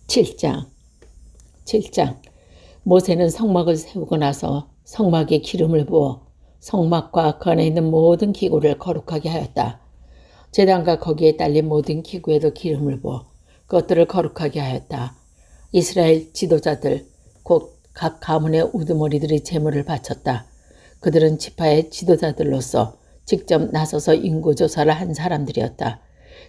7장 7장 모세는 성막을 세우고 나서 성막에 기름을 부어 성막과 그 안에 있는 모든 기구를 거룩하게 하였다. 제단과 거기에 딸린 모든 기구에도 기름을 부어 그것들을 거룩하게 하였다. 이스라엘 지도자들 곧 각 가문의 우두머리들이 제물을 바쳤다. 그들은 지파의 지도자들로서 직접 나서서 인구조사를 한 사람들이었다.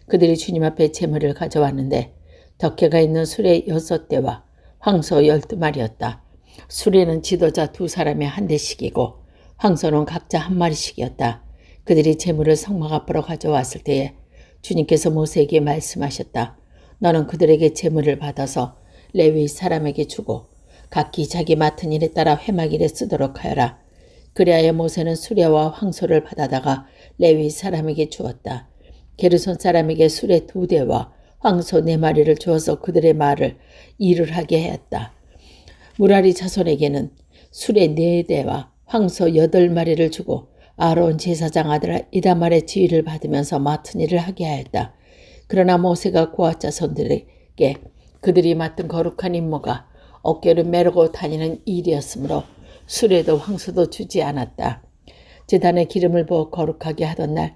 그들이 주님 앞에 제물을 가져왔는데 덕회가 있는 수레 6대와 황소 12마리였다. 수레는 지도자 2사람이 한 대씩이고 황소는 각자 한 마리씩이었다. 그들이 제물을 성막 앞으로 가져왔을 때에 주님께서 모세에게 말씀하셨다. 너는 그들에게 제물을 받아서 레위 사람에게 주고 각기 자기 맡은 일에 따라 회막일에 쓰도록 하여라. 그리하여 모세는 수레와 황소를 받아다가 레위 사람에게 주었다. 게르손 사람에게 수레 2대와 황소 4마리를 주어서 그들의 말을 일을 하게 하였다. 무라리 자손에게는 수레 4대와 황소 8마리를 주고 아론 제사장 아들 이다말의 지휘를 받으면서 맡은 일을 하게 하였다. 그러나 모세가 고앗 자손들에게 그들이 맡은 거룩한 임무가 어깨를 메르고 다니는 일이었으므로 수레도 황소도 주지 않았다. 제단에 기름을 부어 거룩하게 하던 날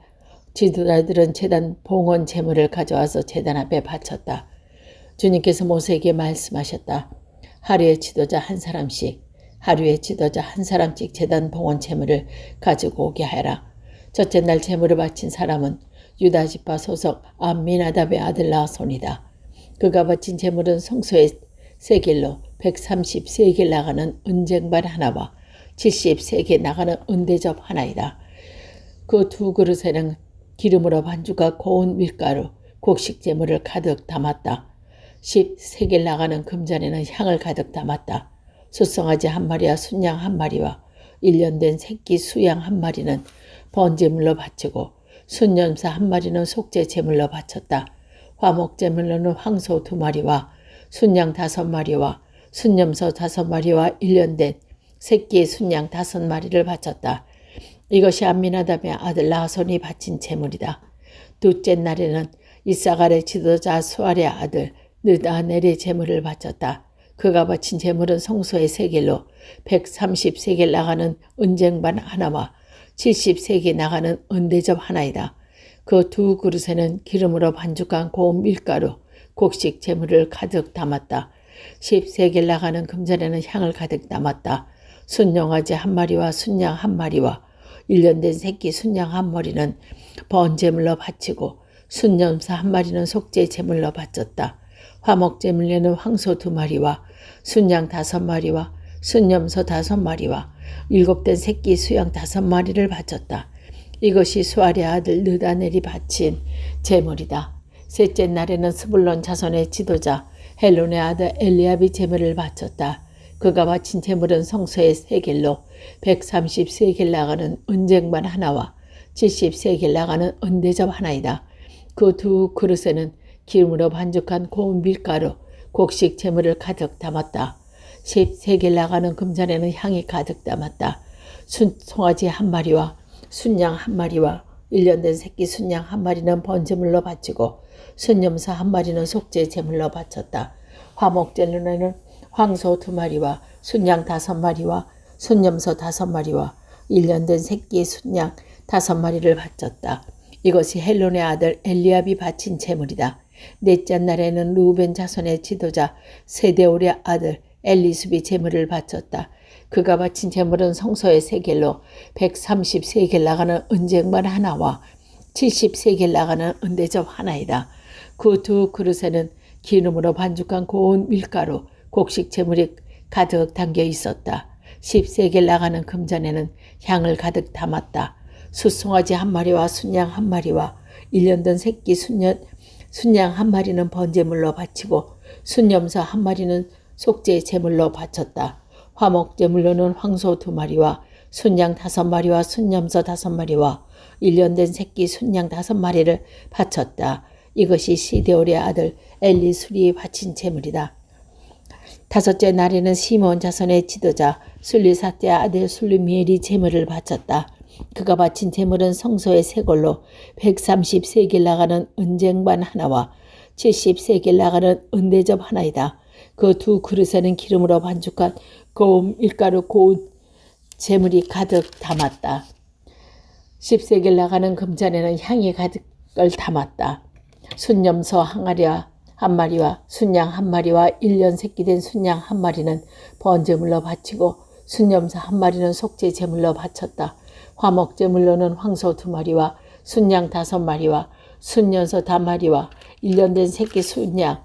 지도자들은 제단 봉헌 제물을 가져와서 제단 앞에 바쳤다. 주님께서 모세에게 말씀하셨다. 하루에 지도자 한 사람씩 제단 봉헌 제물을 가지고 오게 하여라. 첫째 날 제물을 바친 사람은 유다 지파 소속 암미나답의 아들 나손이다. 그가 바친 제물은 성소의 세겔로 130세겔 나가는 은쟁반 하나와 70세겔 나가는 은대접 하나이다. 그 2그릇에는 기름으로 반죽과 고운 밀가루, 곡식 제물을 가득 담았다. 10세겔 나가는 금잔에는 향을 가득 담았다. 숫송아지 1마리와 순양 1마리와 1년 된 새끼 수양 1마리는 번제물로 바치고 순염소 1마리는 속죄 제물로 바쳤다. 화목 제물로는 황소 2마리와 순양 5마리와 순염소 5마리와 1년 된 새끼 순양 5마리를 바쳤다. 이것이 암미나답의 아들 나손이 바친 제물이다. 둘째 날에는 이사갈의 지도자 수알의 아들 느다넬의 제물을 바쳤다. 그가 바친 제물은 성소의 세겔로 130세겔 나가는 은쟁반 하나와 70세겔 나가는 은대접 하나이다. 그 2그릇에는 기름으로 반죽한 고운 밀가루, 곡식 제물을 가득 담았다. 10세겔 나가는 금잔에는 향을 가득 담았다. 순용아지 1마리와 순양 1마리와 1년 된 새끼 순양 1마리는 번제물로 바치고 순염소 1마리는 속죄 제물로 바쳤다. 화목 제물에는 황소 2마리와 순양 5마리와 순염소 5마리와 7된 새끼 수양 5마리를 바쳤다. 이것이 수알의 아들 느다넬이 바친 제물이다. 셋째 날에는 스불론 자손의 지도자 헬론의 아들 엘리압이 제물을 바쳤다. 그가 바친 제물은 성소의 세겔로 130세겔 나가는 은쟁반 하나와 70세겔 나가는 은대접 하나이다. 그 2그릇에는 기름으로 반죽한 고운 밀가루, 곡식 제물을 가득 담았다. 10세겔 나가는 금잔에는 향이 가득 담았다. 송아지 1마리와 순양 1마리와 1년 된 새끼 순양 1마리는 번제물로 바치고 순염소 1마리는 속죄 제물로 바쳤다. 화목제물에는 황소 2마리와 순양 5마리와 순염소 5마리와 1년 된 새끼 순양 5마리를 바쳤다. 이것이 헬론의 아들 엘리압이 바친 제물이다. 넷째 날에는 루벤 자손의 지도자 세데올의 아들 엘리수비 제물을 바쳤다. 그가 바친 제물은 성소의 세겔로 130세겔 나가는 은쟁반 하나와 70세겔 나가는 은대접 하나이다. 그 2그릇에는 기름으로 반죽한 고운 밀가루, 곡식 제물이 가득 담겨 있었다. 10세겔 나가는 금잔에는 향을 가득 담았다. 숫송아지 1마리와 순양 1마리와 1년 된 새끼 순양 1마리는 번제물로 바치고 순염소 1마리는 속죄 제물로 바쳤다. 화목 제물로는 황소 2마리와 순양 5마리와 순염소 5마리와 1년 된 새끼 순양 5마리를 바쳤다. 이것이 시데올의 아들 엘리술이 바친 제물이다. 다섯째 날에는 시몬 자손의 지도자 술리사떼의 아들 술리미엘이 제물을 바쳤다. 그가 바친 제물은 성소의 세골로 130세겔 나가는 은쟁반 하나와 70세겔 나가는 은대접 하나이다. 그 두 그릇에는 기름으로 반죽한 고운 밀가루 고운 재물이 가득 담았다. 10세겔 나가는 금잔에는 향이 가득을 담았다. 순염소 한 마리와 순양 한 마리와 1년 새끼 된 순양 한 마리는 번제물로 바치고 순염소 한 마리는 속죄 제물로 바쳤다. 화목 제물로는 황소 2마리와 순양 5마리와 순염소 5마리와 1년 된 새끼 순양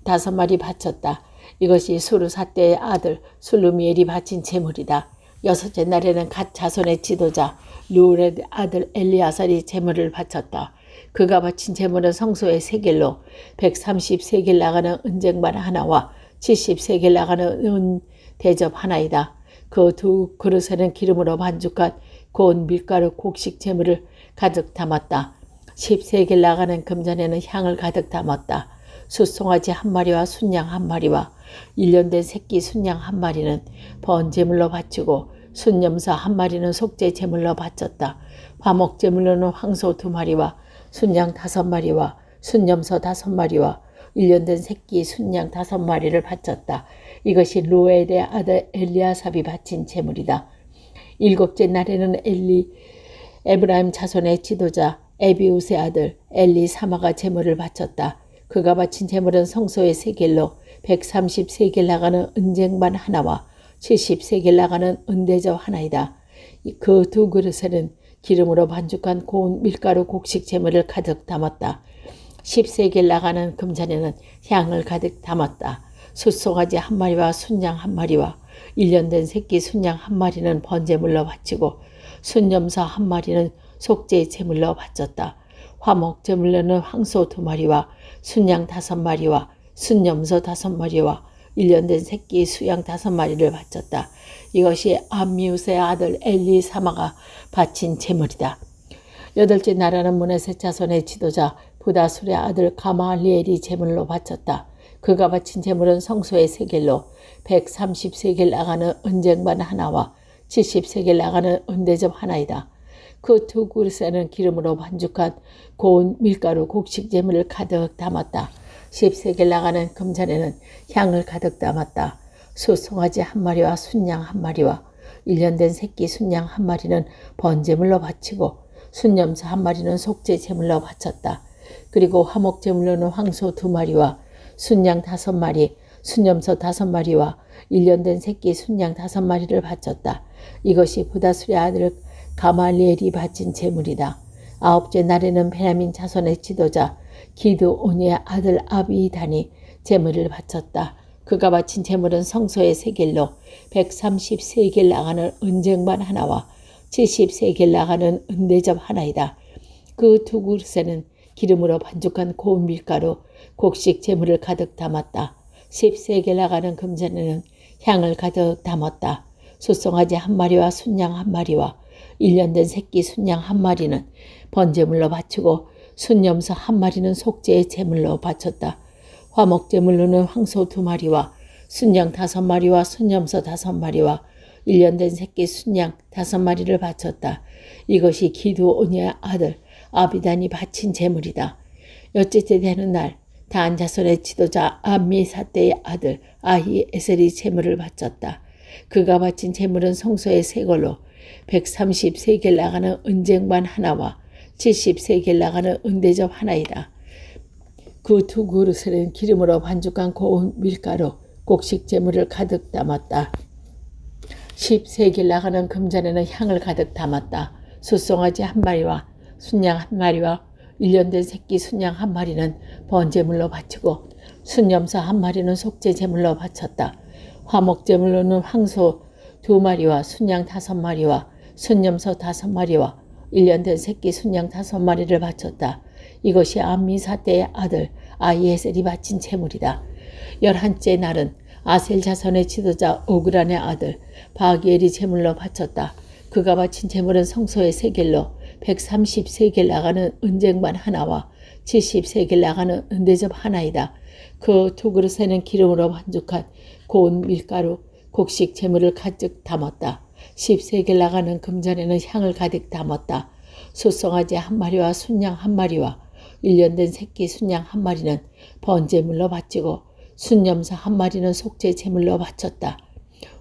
5마리 바쳤다. 이것이 수르사대의 아들 술루미엘이 바친 제물이다. 여섯째 날에는 갓 자손의 지도자 르울의 아들 엘리아살이 제물을 바쳤다. 그가 바친 제물은 성소의 세겔로 130세겔 나가는 은쟁반 하나와 70세겔 나가는 은 대접 하나이다. 그 두 그릇에는 기름으로 반죽한 고운 밀가루 곡식 제물을 가득 담았다. 10세겔 나가는 금잔에는 향을 가득 담았다. 숫송아지 1마리와 순양 1마리와 1년 된 새끼 순양 1마리는 번제물로 바치고 순염소 1마리는 속죄 제물로 바쳤다. 화목 제물로는 황소 2마리와 순양 5마리와 순염소 5마리와 1년 된 새끼 순양 5마리를 바쳤다. 이것이 루엘의 아들 엘리아삽이 바친 제물이다. 7째 날에는 에브라임 자손의 지도자 에비웃의 아들 엘리사마가 제물을 바쳤다. 그가 바친 제물은 성소의 세겔로 130세겔 나가는 은쟁반 하나와 70세겔 나가는 은대접 하나이다. 그 두 그릇에는 기름으로 반죽한 고운 밀가루 곡식 제물을 가득 담았다. 10세겔 나가는 금잔에는 향을 가득 담았다. 숫송아지 1마리와 순양 1마리와 1년 된 새끼 순양 1마리는 번제물로 바치고 순염소 1마리는 속죄 제물로 바쳤다. 화목 제물로는 황소 2마리와 순양 5마리와 순염소 5마리와 1년 된 새끼 수양 5마리를 바쳤다. 이것이 암미웃의 아들 엘리사마가 바친 제물이다. 8째 나라는 므낫세 자손의 지도자 부다술의 아들 가마리엘이 제물로 바쳤다. 그가 바친 제물은 성소의 세겔로 130세겔 나가는 은쟁반 하나와 70세겔 나가는 은대접 하나이다. 그 두 그릇에는 기름으로 반죽한 고운 밀가루 곡식 제물을 가득 담았다. 10세겔 나가는 금잔에는 향을 가득 담았다. 숫송아지 1마리와 순양 1마리와 1년 된 새끼 순양 1마리는 번제물로 바치고 순염소 1마리는 속죄 제물로 바쳤다. 그리고 화목 제물로는 황소 2마리와 순양 5마리, 순염소 5마리와 1년 된 새끼 순양 5마리를 바쳤다. 이것이 부다술의 아들 가말리엘이 바친 제물이다. 9째 날에는 베냐민 자손의 지도자 기드온의 아들 아비단이 제물을 바쳤다. 그가 바친 제물은 성소의 세겔로 130세겔 나가는 은쟁반 하나와 70세겔 나가는 은대접 하나이다. 그 두 그릇에는 기름으로 반죽한 고운 밀가루 곡식 제물을 가득 담았다. 10세겔 나가는 금잔에는 향을 가득 담았다. 숫송아지 1마리와 순양 1마리와 1년 된 새끼 순양 1마리는 번제물로 바치고 순염소 1마리는 속죄의 제물로 바쳤다. 화목 제물로는 황소 2마리와 순양 5마리와 순염소 5마리와 1년 된 새끼 순양 5마리를 바쳤다. 이것이 기드온의 아들 아비단이 바친 제물이다. 여섯째 되는 날 단 자손의 지도자 암미사대의 아들 아히에셀이 제물을 바쳤다. 그가 바친 제물은 성소의 세걸로 130세겔 나가는 은쟁반 하나와 70세겔 나가는 은대접 하나이다. 그 두 그릇에는 기름으로 반죽한 고운 밀가루 곡식 제물을 가득 담았다. 10세겔 나가는 금잔에는 향을 가득 담았다. 숫송아지 1마리와 순양 1마리와 1년 된 새끼 순양 1마리는 번제물로 바치고 순염소 1마리는 속죄 제물로 바쳤다. 화목 제물로는 황소 2마리와 순양 5마리와 순염소 5마리와 1년 된 새끼 순양 5마리를 바쳤다. 이것이 암미사대의 아들 아히에셀이 바친 제물이다. 11째 날은 아셀 자손의 지도자 오그란의 아들 바기엘이 제물로 바쳤다. 그가 바친 제물은 성소의 세겔로 130세겔 나가는 은쟁반 하나와 70세겔 나가는 은대접 하나이다. 그 두 그릇에는 기름으로 반죽한 고운 밀가루 곡식 제물을 가득 담았다. 10세겔 나가는 금잔에는 향을 가득 담았다. 숫송아지 1마리와 순양 1마리와 1년 된 새끼 순양 한 마리는 번제물로 바치고 순염소 한 마리는 속죄 제물로 바쳤다.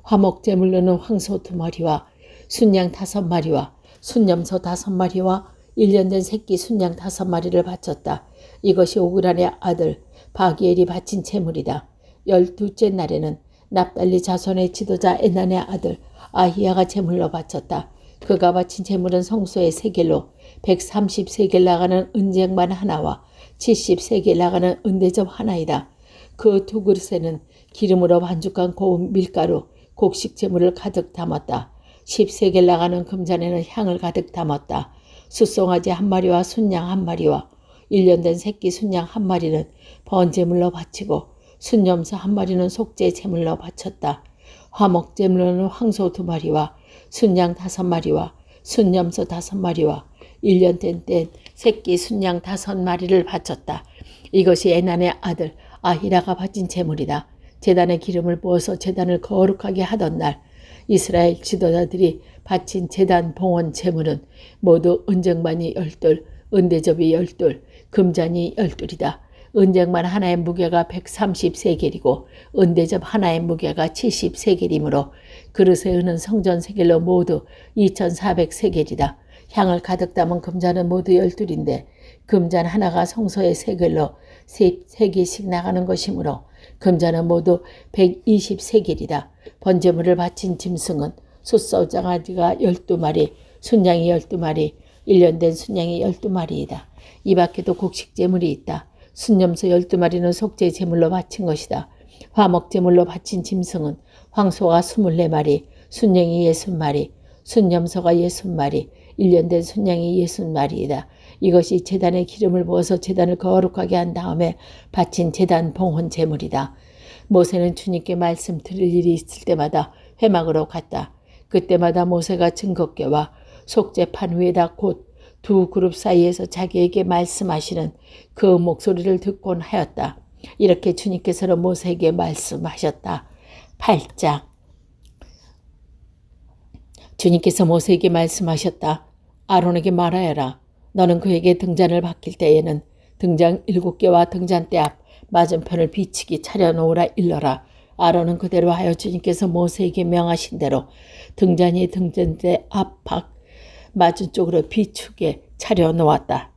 화목 제물로는 황소 2마리와 순양 5마리와 순염소 5마리와 1년 된 새끼 순양 5마리를 바쳤다. 이것이 오그란의 아들 바기엘이 바친 제물이다. 12째 날에는 납달리 자손의 지도자 에난의 아들 아히야가 제물로 바쳤다. 그가 바친 제물은 성소의 세겔로 130세겔 나가는 은쟁반 하나와 70세겔 나가는 은대접 하나이다. 그 2그릇에는 기름으로 반죽한 고운 밀가루, 곡식 제물을 가득 담았다. 10세겔 나가는 금잔에는 향을 가득 담았다. 숫송아지 1마리와 순양 1마리와 1년 된 새끼 순양 1마리는 번제물로 바치고 순염소 1마리는 속죄 제물로 바쳤다. 화목 제물로는 황소 2마리와 순양 5마리와 순염소 5마리와 1년 된 새끼 순양 5마리를 바쳤다. 이것이 에난의 아들 아히라가 바친 제물이다. 제단에 기름을 부어서 제단을 거룩하게 하던 날 이스라엘 지도자들이 바친 제단 봉헌 제물은 모두 은쟁반이 12, 은대접이 12, 금잔이 12이다. 은쟁반 하나의 무게가 130세겔이고 은대접 하나의 무게가 70세겔이므로 그릇의 은은 성전 세겔로 모두 2400세겔이다. 향을 가득 담은 금잔은 모두 12인데 금잔 하나가 성소의 세겔로 3개씩 나가는 것이므로 금잔은 모두 120세겔이다. 번제물을 바친 짐승은 숫소장아지가 12마리, 순양이 12마리, 1년 된 순양이 12마리이다. 이 밖에도 곡식 제물이 있다. 순염소 12마리는 속죄 제물로 바친 것이다. 화목 제물로 바친 짐승은 황소가 24마리, 순양이 60마리, 순염소가 60마리, 1년 된 순양이 60마리이다. 이것이 제단에 기름을 부어서 제단을 거룩하게 한 다음에 바친 제단 봉헌 제물이다. 모세는 주님께 말씀 들을 일이 있을 때마다 회막으로 갔다. 그때마다 모세가 증거궤와 속죄판 위에다 곧 2그룹 사이에서 자기에게 말씀하시는 그 목소리를 듣곤 하였다. 이렇게 주님께서는 모세에게 말씀하셨다. 8장 주님께서 모세에게 말씀하셨다. 아론에게 말하여라. 너는 그에게 등잔을 바뀔 때에는 등잔 7개와 등잔대 앞 맞은편을 비치기 차려놓으라 일러라. 아론은 그대로 하여 주님께서 모세에게 명하신 대로 등잔이 등잔대 앞 맞은 쪽으로 비추게 차려놓았다.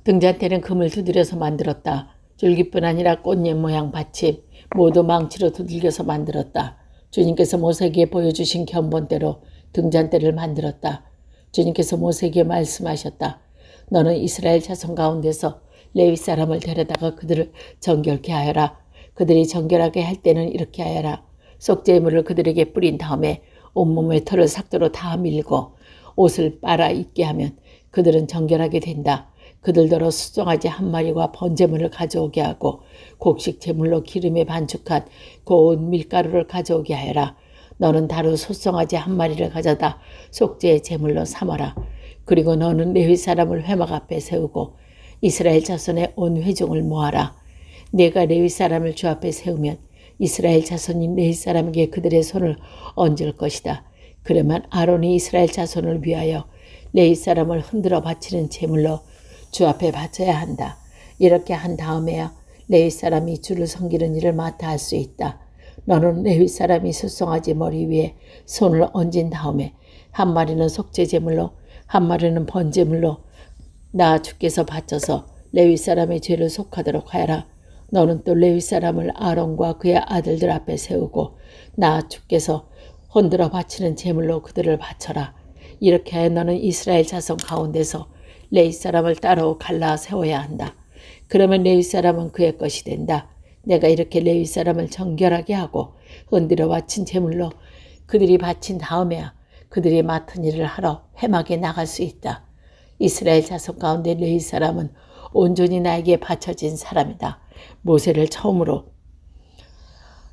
등잔대는 금을 두드려서 만들었다. 줄기뿐 아니라 꽃잎 모양 받침 모두 망치로 두들겨서 만들었다. 주님께서 모세에게 보여주신 견본대로 등잔대를 만들었다. 주님께서 모세에게 말씀하셨다. 너는 이스라엘 자손 가운데서 레위 사람을 데려다가 그들을 정결케 하여라. 그들이 정결하게 할 때는 이렇게 하여라. 속죄물을 그들에게 뿌린 다음에 온몸의 털을 삭도로 다 밀고 옷을 빨아 입게 하면 그들은 정결하게 된다. 그들더러 숫송아지 1마리와 번제물을 가져오게 하고 곡식 제물로 기름에 반죽한 고운 밀가루를 가져오게 하여라. 너는 다루 숫송아지 1마리를 가져다 속죄의 제물로 삼아라. 그리고 너는 레위 사람을 회막 앞에 세우고 이스라엘 자손의 온 회중을 모아라. 내가 레위 사람을 주 앞에 세우면 이스라엘 자손인 레위 사람에게 그들의 손을 얹을 것이다. 그러면 아론이 이스라엘 자손을 위하여 레위 사람을 흔들어 바치는 제물로 주 앞에 바쳐야 한다. 이렇게 한 다음에야 레위 사람이 주를 섬기는 일을 맡아 할 수 있다. 너는 레위 사람이 숫송아지 머리 위에 손을 얹은 다음에 1마리는 속죄 제물로 1마리는 번제물로 나 주께서 바쳐서 레위 사람의 죄를 속하도록 하여라. 너는 또 레위 사람을 아론과 그의 아들들 앞에 세우고 나 주께서 흔들어 바치는 제물로 그들을 바쳐라. 이렇게 하여 너는 이스라엘 자손 가운데서 레위 사람을 따로 갈라 세워야 한다. 그러면 레위 사람은 그의 것이 된다. 내가 이렇게 레위 사람을 정결하게 하고 흔들어 바친 제물로 그들이 바친 다음에야 그들이 맡은 일을 하러 회막에 나갈 수 있다. 이스라엘 자손 가운데 레위 사람은 온전히 나에게 바쳐진 사람이다. 모세를 처음으로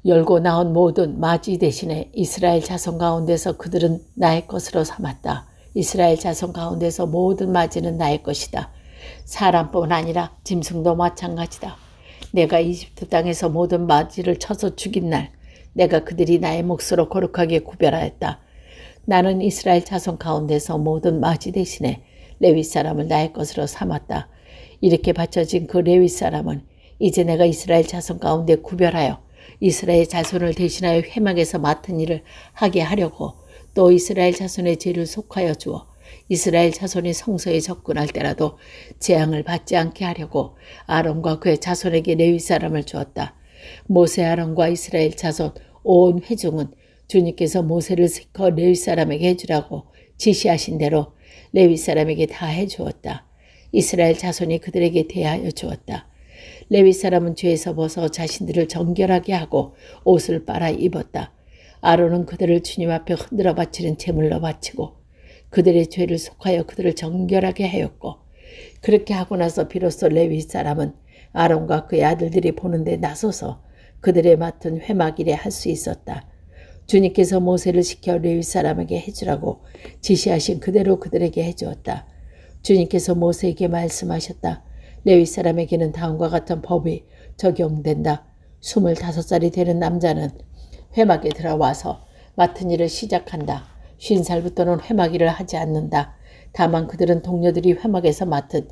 열고 나온 모든 맞이 대신에 이스라엘 자손 가운데서 그들은 나의 것으로 삼았다. 이스라엘 자손 가운데서 모든 맞이는 나의 것이다. 사람뿐 아니라 짐승도 마찬가지다. 내가 이집트 땅에서 모든 맞이를 쳐서 죽인 날 내가 그들이 나의 몫으로 거룩하게 구별하였다. 나는 이스라엘 자손 가운데서 모든 맞이 대신에 레위 사람을 나의 것으로 삼았다. 이렇게 바쳐진 그 레위 사람은 이제 내가 이스라엘 자손 가운데 구별하여 이스라엘 자손을 대신하여 회막에서 맡은 일을 하게 하려고 또 이스라엘 자손의 죄를 속하여 주어 이스라엘 자손이 성소에 접근할 때라도 재앙을 받지 않게 하려고 아론과 그의 자손에게 레위 사람을 주었다. 모세 아론과 이스라엘 자손 온 회중은 주님께서 모세를 시켜 레위 사람에게 해주라고 지시하신 대로 레위 사람에게 다 해주었다. 이스라엘 자손이 그들에게 대하여 주었다. 레위 사람은 죄에서 벗어 자신들을 정결하게 하고 옷을 빨아 입었다. 아론은 그들을 주님 앞에 흔들어 바치는 제물로 바치고 그들의 죄를 속하여 그들을 정결하게 하였고 그렇게 하고 나서 비로소 레위 사람은 아론과 그의 아들들이 보는 데 나서서 그들의 맡은 회막 일에 할 수 있었다. 주님께서 모세를 시켜 레위 사람에게 해주라고 지시하신 그대로 그들에게 해주었다. 주님께서 모세에게 말씀하셨다. 레위 사람에게는 다음과 같은 법이 적용된다. 25살이 되는 남자는 회막에 들어와서 맡은 일을 시작한다. 50살부터는 회막 일을 하지 않는다. 다만 그들은 동료들이 회막에서 맡은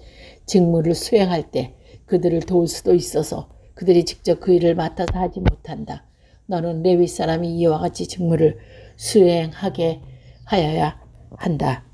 직무를 수행할 때 그들을 도울 수도 있어서 그들이 직접 그 일을 맡아서 하지 못한다. 너는 레위 사람이 이와 같이 직무를 수행하게 하여야 한다.